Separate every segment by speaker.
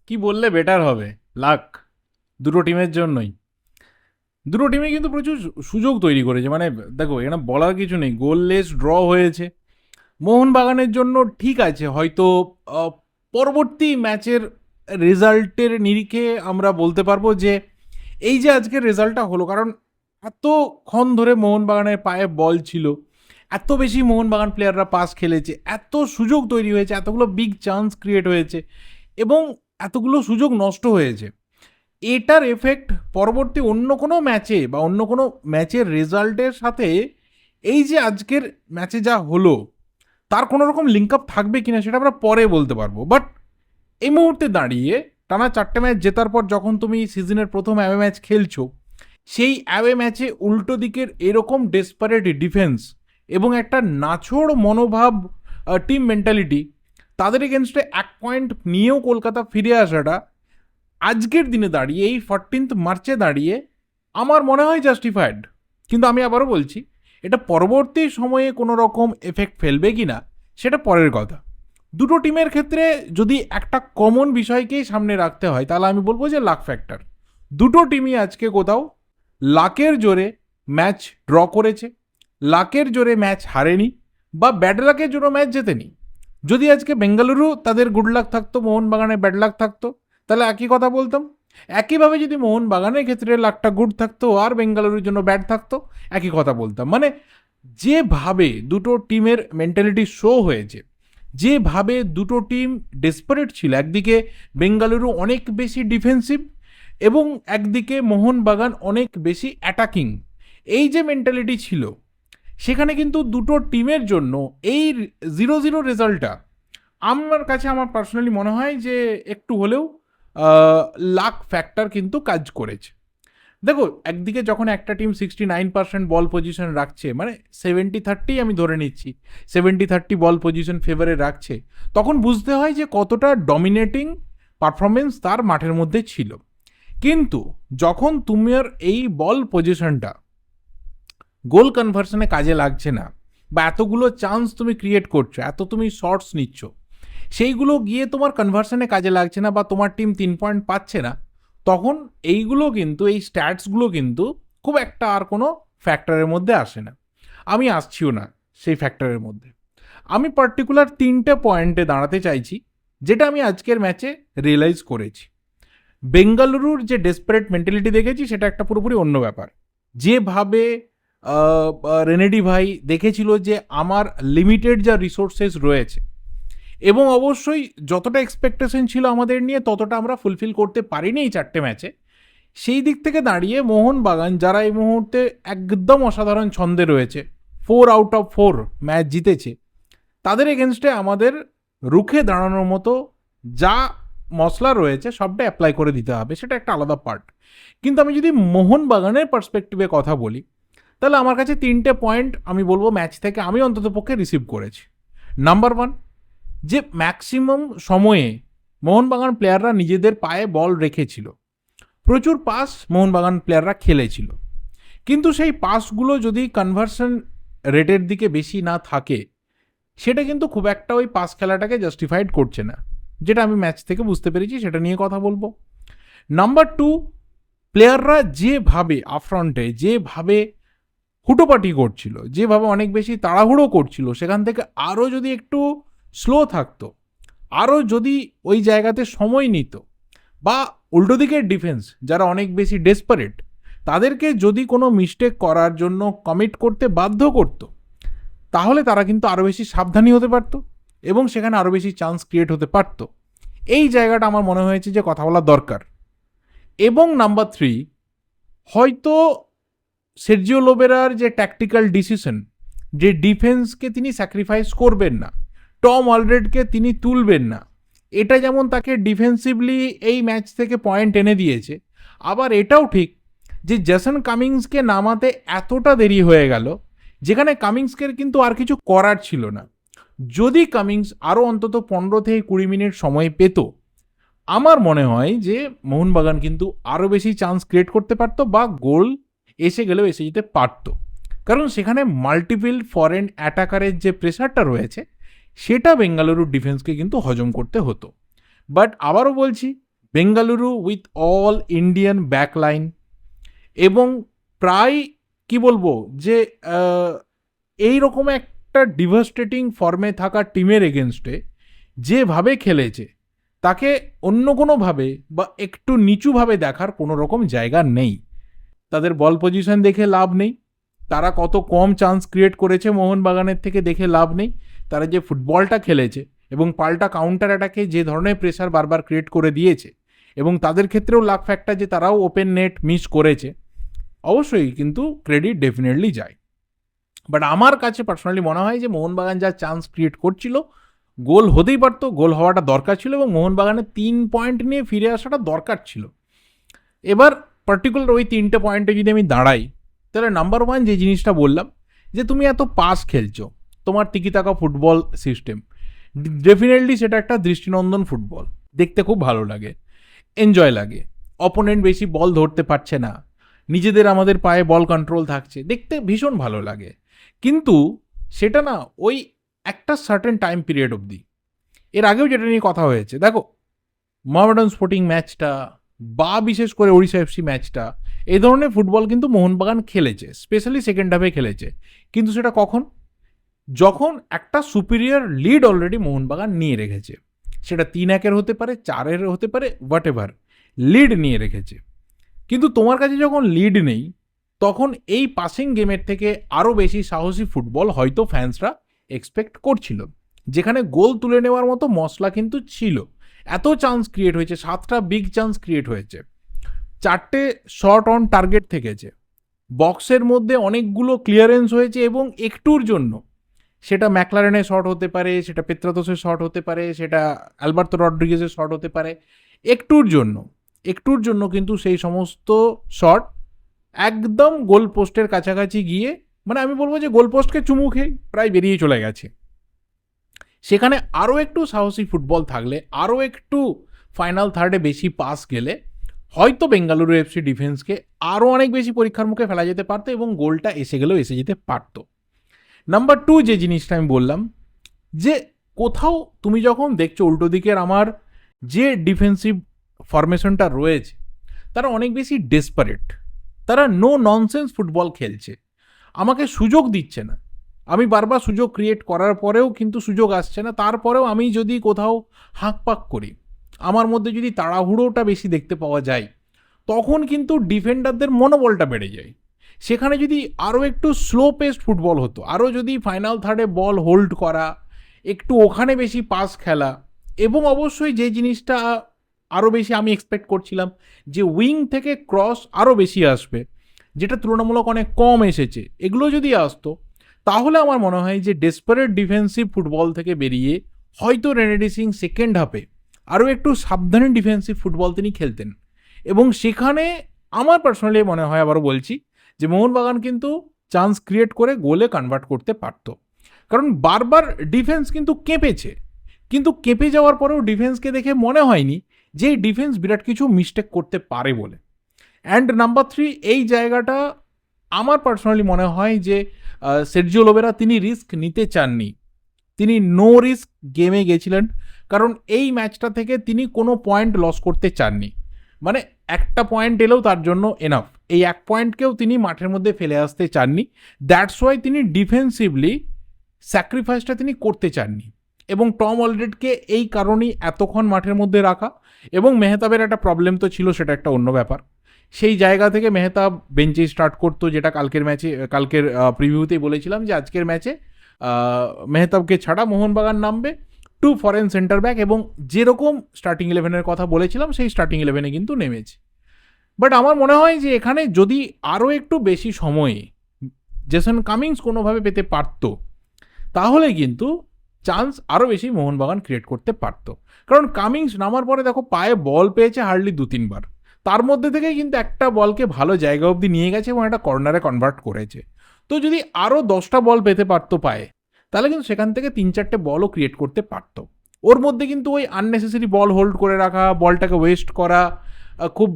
Speaker 1: কি বললে বেটার হবে? লাক দুটো টিমের জন্যই। দুটো টিমে কিন্তু প্রচুর সুযোগ তৈরি করেছে। মানে দেখো, এখানে বলার কিছু নেই, গোললেস ড্র হয়েছে। মোহনবাগানের জন্য ঠিক আছে, হয়তো আহ, পরবর্তী ম্যাচের রেজাল্টের নিরিখে আমরা বলতে পারবো যে এই যে আজকের রেজাল্টটা হলো, কারণ এতক্ষণ ধরে মোহনবাগানের পায়ে বল ছিল, এত বেশি মোহনবাগান প্লেয়াররা পাস খেলেছে, এত সুযোগ তৈরি হয়েছে, এতগুলো বিগ চান্স ক্রিয়েট হয়েছে এবং এতগুলো সুযোগ নষ্ট হয়েছে। এটার এফেক্ট পরবর্তী অন্য কোনো ম্যাচে বা অন্য কোনো ম্যাচের রেজাল্টের সাথে এই যে আজকের ম্যাচে যা হলো তার কোনো রকম লিঙ্ক আপ থাকবে কিনা সেটা আমরা পরে বলতে পারবো। বাট এই মুহূর্তে দাঁড়িয়ে টানা 4টে ম্যাচ জেতার পর যখন তুমি সিজনের প্রথম অ্যাওয়ে ম্যাচ খেলছো, সেই অ্যাওয়ে ম্যাচে উল্টো দিকের এরকম ডেসপারেট ডিফেন্স এবং একটা নাছোড় মনোভাব, টিম মেন্টালিটি, তাদের এগেনস্টে 1 পয়েন্ট নিয়েও কলকাতা ফিরে আসাটা আজকের দিনে দাঁড়িয়ে, এই 14 মার্চে দাঁড়িয়ে আমার মনে হয় জাস্টিফাইড। কিন্তু আমি আবারও বলছি, এটা পরবর্তী সময়ে কোনো রকম এফেক্ট ফেলবে কি না সেটা পরের কথা। দুটো টিমের ক্ষেত্রে যদি একটা কমন বিষয়কেই সামনে রাখতে হয় তাহলে আমি বলবো যে লাক ফ্যাক্টর। দুটো টিমই আজকে কোথাও লাকের জোরে ম্যাচ ড্র করেছে, লাকের জোরে ম্যাচ হারেনি বা ব্যাড লাকের জন্য ম্যাচ জেতেনি। যদি আজকে বেঙ্গালুরু তাদের গুড লাক থাকতো, মোহনবাগানের ব্যাড লাক থাকতো, তাহলে একই কথা বলতাম। একইভাবে যদি মোহনবাগানের ক্ষেত্রে লাকটা গুড থাকতো আর বেঙ্গালুরুর জন্য ব্যাড থাকতো, একই কথা বলতাম। মানে যেভাবে দুটো টিমের মেন্টালিটি শো হয়েছে, যেভাবে দুটো টিম ডেসপারেট ছিল, একদিকে বেঙ্গালুরু অনেক বেশি ডিফেন্সিভ এবং একদিকে মোহনবাগান অনেক বেশি অ্যাটাকিং, এই যে মেন্টালিটি ছিল, সেখানে কিন্তু দুটো টিমের জন্য এই 0-0 রেজাল্টটা আমার কাছে, আমার পার্সোনালি মনে হয় যে একটু হলেও লাক ফ্যাক্টর কিন্তু কাজ করেছে। দেখো, একদিকে যখন একটা টিম 69% বল পজিশন রাখছে, মানে 70-30 আমি ধরে নিচ্ছি, 70-30 বল পজিশন ফেভারে রাখছে, তখন বুঝতে হয় যে কতটা ডমিনেটিং পারফরমেন্স তার মাঠের মধ্যে ছিল। কিন্তু যখন তোমার এই বল পজিশনটা গোল কনভার্সনে কাজে লাগছে না, বা এতগুলো চান্স তুমি ক্রিয়েট করছো, এত তুমি শর্টস নিচ্ছ, সেইগুলো গিয়ে তোমার কনভার্সনে কাজে লাগছে না বা তোমার টিম 3 পয়েন্ট পাচ্ছে না, তখন এইগুলো কিন্তু, এই স্ট্যাটসগুলো কিন্তু খুব একটা আর কোনো ফ্যাক্টরের মধ্যে আসে না। আমি আসছিও না সেই ফ্যাক্টরের মধ্যে। আমি পার্টিকুলার 3টে পয়েন্টে দাঁড়াতে চাইছি, যেটা আমি আজকের ম্যাচে রিয়েলাইজ করেছি। বেঙ্গালুরুর যে ডেসপারেট মেন্টালিটি দেখেছি সেটা একটা পুরোপুরি অন্য ব্যাপার। যেভাবে রেনেডি ভাই দেখেছিল যে আমার লিমিটেড যা রিসোর্সেস রয়েছে, এবং অবশ্যই যতটা এক্সপেকটেশন ছিল আমাদের নিয়ে ততটা আমরা ফুলফিল করতে পারিনি এই 4টে ম্যাচে। সেই দিক থেকে দাঁড়িয়ে মোহনবাগান, যারা এই মুহূর্তে একদম অসাধারণ ছন্দে রয়েছে, 4 আউট অফ 4 ম্যাচ জিতেছে, তাদের এগেনস্টে আমাদের রুখে দাঁড়ানোর মতো যা মশলা রয়েছে সবটা অ্যাপ্লাই করে দিতে হবে, সেটা একটা আলাদা পার্ট। কিন্তু আমি যদি মোহনবাগানের পার্সপেক্টিভে কথা বলি, তাহলে আমার কাছে 3টে পয়েন্ট আমি বলবো ম্যাচ থেকে আমি অন্তত পক্ষে রিসিভ করেছি। নাম্বার 1, যে ম্যাক্সিমাম সময়ে মোহনবাগান প্লেয়াররা নিজেদের পায়ে বল রেখেছিল, প্রচুর পাস মোহনবাগান প্লেয়াররা খেলেছিল, কিন্তু সেই পাসগুলো যদি কনভার্সন রেটের দিকে বেশি না থাকে, সেটা কিন্তু খুব একটা ওই পাস খেলাটাকে জাস্টিফাইড করছে না, যেটা আমি ম্যাচ থেকে বুঝতে পেরেছি, সেটা নিয়ে কথা বলবো। নাম্বার 2, প্লেয়াররা যেভাবে আফ্রন্টে যেভাবে হুটোপাটি করছিল, যেভাবে অনেক বেশি তাড়াহুড়ো করছিল, সেখান থেকে আরও যদি একটু স্লো থাকতো, আরও যদি ওই জায়গাতে সময় নিত, বা উল্টো দিকের ডিফেন্স যারা অনেক বেশি ডেসপারেট, তাদেরকে যদি কোনো মিস্টেক করার জন্য কমিট করতে বাধ্য করতো, তাহলে তারা কিন্তু আরও বেশি সাবধানী হতে পারতো এবং সেখানে আরও বেশি চান্স ক্রিয়েট হতে পারতো। এই জায়গাটা আমার মনে হয়েছে যে কথা বলা দরকার। এবং নাম্বার 3, হয়তো সের্জিও লোবেরার যে ট্যাকটিক্যাল ডিসিশন, যে ডিফেন্সকে তিনি স্যাক্রিফাইস করবেন না, টম অলরেডকে তিনি তুলবেন না, এটা যেমন তাকে ডিফেন্সিভলি এই ম্যাচ থেকে পয়েন্ট এনে দিয়েছে, আবার এটাও ঠিক যে জেসন কামিংসকে নামাতে এতটা দেরি হয়ে গেল, যেখানে কামিংসকে কিন্তু আর কিছু করার ছিল না। যদি কামিংস আরও অন্তত 15 থেকে 20 মিনিট সময় পেত, আমার মনে হয় যে মোহনবাগান কিন্তু আরও বেশি চান্স ক্রিয়েট করতে পারতো বা গোল এসে গেলেও এসে যেতে পারতো। কারণ সেখানে মাল্টিপল ফরেন অ্যাটাকারের যে প্রেশারটা রয়েছে, সেটা বেঙ্গালুরুর ডিফেন্সকে কিন্তু হজম করতে হতো। বাট আবারও বলছি, Bengaluru with all Indian backline, এবং প্রায় কি বলবো যে এই রকম একটা ডিভাস্টেটিং ফর্মে থাকা টিমের এগেনস্টে যেভাবে খেলেছে তাকে অন্য কোনোভাবে বা একটু নিচুভাবে দেখার কোনো রকম জায়গা নেই। তাদের বল পজিশন দেখে লাভ নেই, তারা কত কম চান্স ক্রিয়েট করেছে মোহনবাগানের থেকে দেখে লাভ নেই, তারা যে ফুটবলটা খেলেছে এবং পাল্টা কাউন্টার অ্যাটাকে যে ধরনের প্রেসার বারবার ক্রিয়েট করে দিয়েছে, এবং তাদের ক্ষেত্রেও লাক ফ্যাক্টর যে তারাও ওপেন নেট মিস করেছে, অবশ্যই কিন্তু ক্রেডিট ডেফিনেটলি যায়। বাট আমার কাছে পার্সোনালি মনে হয় যে মোহনবাগান যা চান্স ক্রিয়েট করছিল, গোল হতেই পারতো, গোল হওয়াটা দরকার ছিল এবং মোহনবাগানের 3 পয়েন্ট নিয়ে ফিরে আসাটা দরকার ছিল। এবার পার্টিকুলার ওই 3টে পয়েন্টে যদি আমি দাঁড়াই, তাহলে নাম্বার 1 যে জিনিসটা বললাম যে তুমি এত পাস খেলছো, তোমার টিকিটাকা ফুটবল সিস্টেম, ডেফিনেটলি সেটা একটা দৃষ্টিনন্দন ফুটবল, দেখতে খুব ভালো লাগে, এনজয় লাগে। অপোনেন্ট বেশি বল ধরতে পারছে না, নিজেদের আমাদের পায়ে বল কন্ট্রোল থাকছে, দেখতে ভীষণ ভালো লাগে। কিন্তু সেটা না ওই একটা সার্টেন টাইম পিরিয়ড অবধি। এর আগেও যেটা নিয়ে কথা হয়েছে, দেখো মোহামেডান স্পোর্টিং ম্যাচটা বা বিশেষ করে ওড়িশা এফসি ম্যাচটা, এই ধরনের ফুটবল কিন্তু মোহনবাগান খেলেছে, স্পেশালি সেকেন্ড হাফে খেলেছে। কিন্তু সেটা কখন? যখন একটা সুপিরিয়র লিড অলরেডি মোহনবাগান নিয়ে রেখেছে, সেটা 3-1 হতে পারে, 4 হতে পারে, হোয়াট এভার, লিড নিয়ে রেখেছে। কিন্তু তোমার কাছে যখন লিড নেই, তখন এই পাসিং গেমের থেকে আরও বেশি সাহসী ফুটবল হয়তো ফ্যান্সরা এক্সপেক্ট করছিল, যেখানে গোল তুলে নেওয়ার মতো মশলা কিন্তু ছিল। এত চান্স ক্রিয়েট হয়েছে, 7টা বিগ চান্স ক্রিয়েট হয়েছে, 4টে শট অন টার্গেট থেকেছে, বক্সের মধ্যে অনেকগুলো ক্লিয়ারেন্স হয়েছে, এবং একটুর জন্য, সেটা ম্যাকলারেনের শট হতে পারে, সেটা পেত্রাতোসের শট হতে পারে, সেটা অ্যালবার্তো রড্রিগেজের শট হতে পারে, একটুর জন্য কিন্তু সেই সমস্ত শট একদম গোল পোস্টের কাছাকাছি গিয়ে, মানে আমি বলবো যে গোল পোস্টকে চুমু খেয়ে প্রায় বেরিয়ে চলে গেছে। সেখানে আরও একটু সাহসী ফুটবল থাকলে, আরও একটু ফাইনাল থার্ডে বেশি পাস গেলে, হয়তো বেঙ্গালুরু এফসি ডিফেন্সকে আরও অনেক বেশি পরীক্ষার মুখে ফেলা যেতে পারতো এবং গোলটা এসে গেলেও এসে যেতে পারতো। নাম্বার 2 যে জিনিসটা আমি বললাম, যে কোথাও তুমি যখন দেখছো উল্টো দিকের আমার যে ডিফেন্সিভ ফরমেশনটা রয়েছে, তারা অনেক বেশি ডেসপারেট, তারা নো ননসেন্স ফুটবল খেলছে, আমাকে সুযোগ দিচ্ছে না, আমি বারবার সুযোগ ক্রিয়েট করার পরেও কিন্তু সুযোগ আসছে না, তারপরেও আমি যদি কোথাও হাঁকপাক করি, আমার মধ্যে যদি তাড়াহুড়োটা বেশি দেখতে পাওয়া যায়, তখন কিন্তু ডিফেন্ডারদের মনোবলটা বেড়ে যায়। সেখানে যদি আরও একটু স্লো পেসড ফুটবল হতো, আরও যদি ফাইনাল থার্ডে বল হোল্ড করা, একটু ওখানে বেশি পাস খেলা, এবং অবশ্যই যে জিনিসটা আরও বেশি আমি এক্সপেক্ট করছিলাম যে উইং থেকে ক্রস আরও বেশি আসবে, যেটা তুলনামূলক অনেক কম এসেছে, এগুলো যদি আসতো, তাহলে আমার মনে হয় যে ডেসপারেট ডিফেন্সিভ ফুটবল থেকে বেরিয়ে হয়তো রেনেডি সিং সেকেন্ড হাফে আরও একটু সাবধানে ডিফেন্সিভ ফুটবল তিনি খেলতেন, এবং সেখানে আমার পার্সোনালি মনে হয়, আবারও বলছি, যে মোহনবাগান কিন্তু চান্স ক্রিয়েট করে গোলে কনভার্ট করতে পারত। কারণ বারবার ডিফেন্স কিন্তু কেঁপেছে, কিন্তু কেঁপে যাওয়ার পরেও ডিফেন্সকে দেখে মনে হয়নি যে এই ডিফেন্স বিরাট কিছু মিস্টেক করতে পারে বলে। অ্যান্ড নাম্বার 3, এই জায়গাটা আমার পার্সোনালি মনে হয় যে সের্জিও লোবেরা তিনি রিস্ক নিতে চাননি, তিনি নো রিস্ক গেমে গেছিলেন, কারণ এই ম্যাচটা থেকে তিনি কোনো পয়েন্ট লস করতে চাননি। মানে একটা পয়েন্ট এলেও তার জন্য এনাফ, এই 1 পয়েন্টকেও তিনি মাঠের মধ্যে ফেলে আসতে চাননি। দ্যাটস ওয়াই তিনি ডিফেন্সিভলি স্যাক্রিফাইসটা তিনি করতে চাননি, এবং টম অলরেডকে এই কারণেই এতক্ষণ মাঠের মধ্যে রাখা। এবং মেহতাবের একটা প্রবলেম তো ছিল, সেটা একটা অন্য ব্যাপার, সেই জায়গা থেকে মেহতাব বেঞ্চে স্টার্ট করতো, যেটা কালকের প্রিভিউতেই বলেছিলাম যে আজকের ম্যাচে মেহতাবকে ছাড়া মোহনবাগান নামবে 2 ফরেন সেন্টার ব্যাক, এবং যেরকম স্টার্টিং 11-এর কথা বলেছিলাম সেই স্টার্টিং 11-এ কিন্তু নেমেছে। বাট আমার মনে হয় যে এখানে যদি আরও একটু বেশি সময়ে জেসন কামিংস কোনোভাবে পেতে পারতো, তাহলে কিন্তু চান্স আরও বেশি মোহনবাগান ক্রিয়েট করতে পারতো। কারণ কামিংস নামার পরে দেখো পায়ে বল পেয়েছে হার্ডলি 2-3 বার, তার মধ্যে থেকে কিন্তু একটা বলকে ভালো জায়গা অবধি নিয়ে গেছে এবং একটা কর্নারে কনভার্ট করেছে। তো যদি আরও 10টা বল পেতে পারতো পায়ে, তাহলে কিন্তু সেখান থেকে 3-4টে বলও ক্রিয়েট করতে পারতো। ওর মধ্যে কিন্তু ওই আননেসেসারি বল হোল্ড করে রাখা, বলটাকে ওয়েস্ট করা, খুব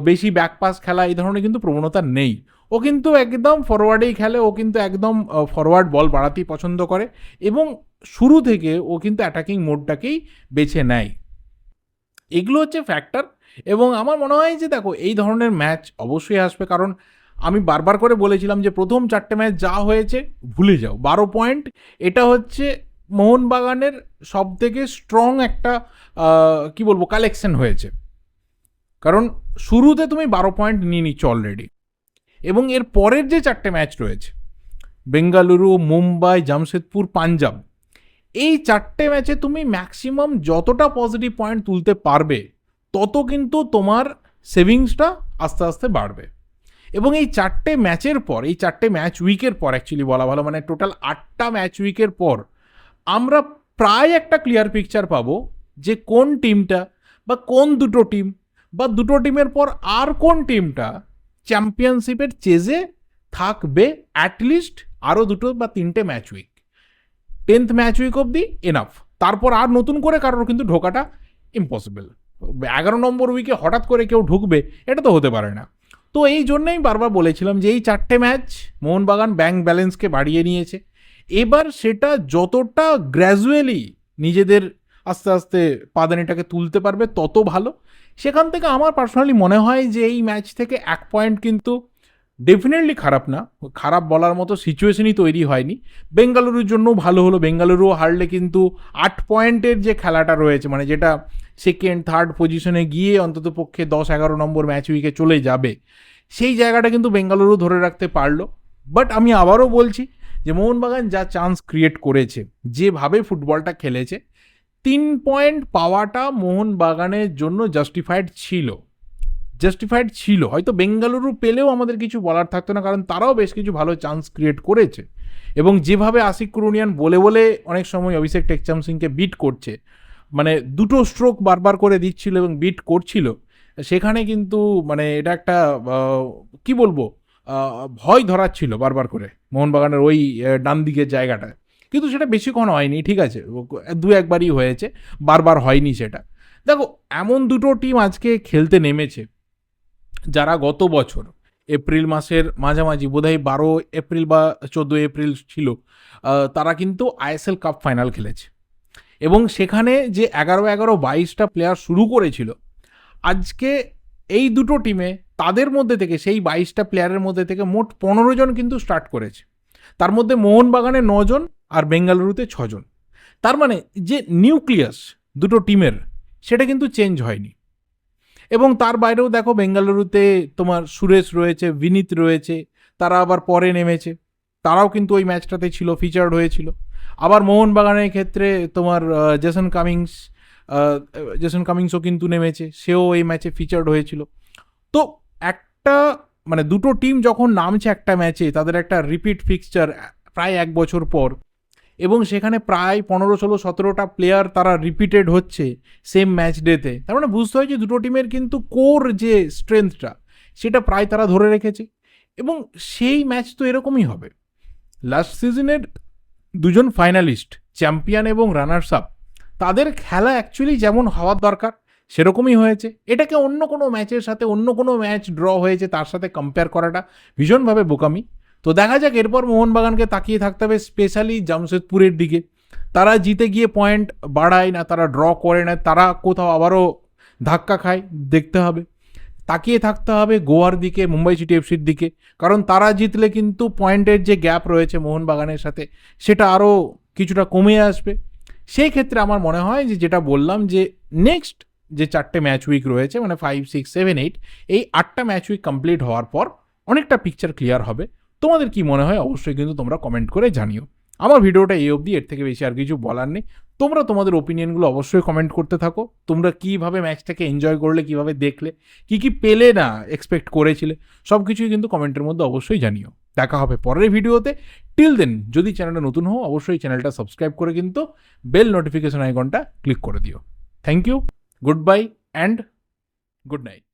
Speaker 1: বেশি ব্যাকপাস খেলা, এই ধরনের কিন্তু প্রবণতা নেই। ও কিন্তু একদম ফরওয়ার্ডেই খেলে, ও কিন্তু একদম ফরওয়ার্ড বল বাড়াতেই পছন্দ করে, এবং শুরু থেকে ও কিন্তু অ্যাটাকিং মোডটাকেই বেছে নেয়। এগুলো হচ্ছে ফ্যাক্টর। এবং আমার মনে হয় যে দেখো এই ধরনের ম্যাচ অবশ্যই আসবে, কারণ আমি বারবার করে বলেছিলাম যে প্রথম 4টে ম্যাচ যা হয়েছে ভুলে যাও। 12 পয়েন্ট এটা হচ্ছে মোহনবাগানের সবথেকে স্ট্রং একটা কি বলবো কালেকশন হয়েছে, কারণ শুরুতে তুমি 12 পয়েন্ট নিয়ে নিচ্ছ অলরেডি। এবং এর পরের যে 4টে ম্যাচ রয়েছে বেঙ্গালুরু, মুম্বাই, জামশেদপুর, পাঞ্জাব, এই 4টে ম্যাচে তুমি ম্যাক্সিমাম যতটা পজিটিভ পয়েন্ট তুলতে পারবে তত কিন্তু তোমার সেভিংসটা আস্তে আস্তে বাড়বে। এবং এই 4টে ম্যাচের পর, এই 4টে ম্যাচ উইকের পর অ্যাকচুয়ালি বলা ভালো, মানে টোটাল 8টা ম্যাচ উইকের পর আমরা প্রায় একটা ক্লিয়ার পিকচার পাবো যে কোন টিমটা বা কোন দুটো টিম বা দুটো টিমের পর আর কোন টিমটা চ্যাম্পিয়নশিপের চেজে থাকবে অ্যাটলিস্ট আরও 2 বা 3টে match week. 10th match week অবধি এনাফ, তারপর আর নতুন করে কারোর কিন্তু ঢোকাটা ইম্পসিবল। 11 নম্বর উইকে হঠাৎ করে কেউ ঢুকবে এটা তো হতে পারে না। তো এই জন্যই বারবার বলেছিলাম যে এই 4টে ম্যাচ মোহনবাগান ব্যাংক ব্যালেন্সকে বাড়িয়ে নিয়েছে। এবার সেটা যতটা গ্র্যাজুয়ালি নিজেদের আস্তে আস্তে পাদানিটাকে তুলতে পারবে তত ভালো। সেখান থেকে আমার পার্সোনালি মনে হয় যে এই ম্যাচ থেকে 1 পয়েন্ট কিন্তু ডেফিনেটলি খারাপ না, খারাপ বলার মতো সিচুয়েশনই তৈরি হয়নি। বেঙ্গালুরুর জন্য ভালো হলো, বেঙ্গালুরু হারলে কিন্তু 8 পয়েন্টের যে খেলাটা রয়েছে, মানে যেটা সেকেন্ড থার্ড পজিশনে গিয়ে অন্তত পক্ষে 10-11 নম্বর ম্যাচ উইকে চলে যাবে, সেই জায়গাটা কিন্তু বেঙ্গালুরু ধরে রাখতে পারলো। বাট আমি আবারও বলছি যে মোহনবাগান যা চান্স ক্রিয়েট করেছে, যেভাবে ফুটবলটা খেলেছে, 3 পয়েন্ট পাওয়াটা মোহনবাগানের জন্য জাস্টিফাইড ছিল। হয়তো বেঙ্গালুরু পেলেও আমাদের কিছু বলার থাকতো না, কারণ তারাও বেশ কিছু ভালো চান্স ক্রিয়েট করেছে। এবং যেভাবে আশিক কুরুনিয়ান বলে বলে অনেক সময় অভিষেক টেকচাম সিংকে বিট করছে, মানে 2টো স্ট্রোক বারবার করে দিচ্ছিল এবং বিট করছিল, সেখানে কিন্তু মানে এটা একটা কি বলবো ভয় ধরাচ্ছিল বারবার করে মোহনবাগানের ওই ডান দিকের জায়গাটায়। কিন্তু সেটা বেশিক্ষণ হয়নি, ঠিক আছে, 2-1বারই হয়েছে, বারবার হয়নি সেটা। দেখো এমন দুটো টিম আজকে খেলতে নেমেছে যারা গত বছর এপ্রিল মাসের মাঝামাঝি, বোধহয় 12 এপ্রিল বা 14 এপ্রিল ছিল, তারা কিন্তু আইএসএল কাপ ফাইনাল খেলেছে। এবং সেখানে যে 11-22টা প্লেয়ার শুরু করেছিল, আজকে এই দুটো টিমে তাদের মধ্যে থেকে সেই 22টা প্লেয়ারের মধ্যে থেকে মোট 15 জন কিন্তু স্টার্ট করেছে। তার মধ্যে মোহনবাগানে 9 জন আর বেঙ্গালুরুতে 6 জন। তার মানে যে নিউক্লিয়াস দুটো টিমের সেটা কিন্তু চেঞ্জ হয়নি। এবং তার বাইরেও দেখো বেঙ্গালুরুতে তোমার সুরেশ রয়েছে, বিনীত রয়েছে, তারা আবার পরে নেমেছে, তারাও কিন্তু ওই ম্যাচটাতে ছিল, ফিচার্ড হয়েছিল। আবার মোহনবাগানের ক্ষেত্রে তোমার জেসন কামিংসও কিন্তু নেমেছে, সেও এই ম্যাচে ফিচার্ড হয়েছিল। তো একটা মানে দুটো টিম যখন নামছে একটা ম্যাচে, তাদের একটা রিপিট ফিক্সচার প্রায় 1 বছর পর, এবং সেখানে প্রায় 15-16-17টা প্লেয়ার তারা রিপিটেড হচ্ছে সেম ম্যাচ ডেতে, তার মানে বুঝতে হয় যে দুটো টিমের কিন্তু কোর যে স্ট্রেংথটা সেটা প্রায় তারা ধরে রেখেছে। এবং সেই ম্যাচ তো এরকমই হবে। লাস্ট সিজনের দুজন ফাইনালিস্ট, চ্যাম্পিয়ন এবং রানার্স আপ, তাদের খেলা অ্যাকচুয়ালি যেমন হওয়ার দরকার সেরকমই হয়েছে। এটাকে অন্য কোনো ম্যাচের সাথে, অন্য কোনো ম্যাচ ড্র হয়েছে তার সাথে কম্পেয়ার করাটা ভীষণভাবে বোকামি। তো দেখা যাক এরপর মোহনবাগানকে তাকিয়ে থাকতে হবে স্পেশালি জামশেদপুরের দিকে। তারা জিতে গিয়ে পয়েন্ট বাড়ায় না, তারা ড্র করে না, তারা কোথাও আবারও ধাক্কা খায়, দেখতে হবে। তাকিয়ে থাকতে হবে গোয়ার দিকে, মুম্বাই সিটি এফসির দিকে, কারণ তারা জিতলে কিন্তু পয়েন্টের যে গ্যাপ রয়েছে মোহনবাগানের সাথে সেটা আরও কিছুটা কমে আসবে। সেই ক্ষেত্রে আমার মনে হয় যে যেটা বললাম যে নেক্সট যে 4টে ম্যাচ উইক রয়েছে, মানে 5, 6, 7, 8, এই 8টা ম্যাচ উইক কমপ্লিট হওয়ার পর অনেকটা পিকচার ক্লিয়ার হবে। তোমাদের কি মনে হয় অবশ্যই কিন্তু তোমরা কমেন্ট করে জানিও। আমার ভিডিওটা এই অবধি, এর থেকে বেশি আর কিছু বলার নেই। তোমরা তোমাদের ওপিনিয়নগুলো অবশ্যই কমেন্ট করতে থাকো। তোমরা কীভাবে ম্যাচটাকে এনজয় করলে, কীভাবে দেখলে, কী পেলে না এক্সপেক্ট করেছিলে, সব কিছুই কিন্তু কমেন্টের মধ্যে অবশ্যই জানিও। দেখা হবে পরের ভিডিওতে। টিল দেন যদি চ্যানেলটা নতুন হও অবশ্যই চ্যানেলটা সাবস্ক্রাইব করে কিন্তু বেল নোটিফিকেশন আইকনটা ক্লিক করে দিও। Thank you, goodbye and good night.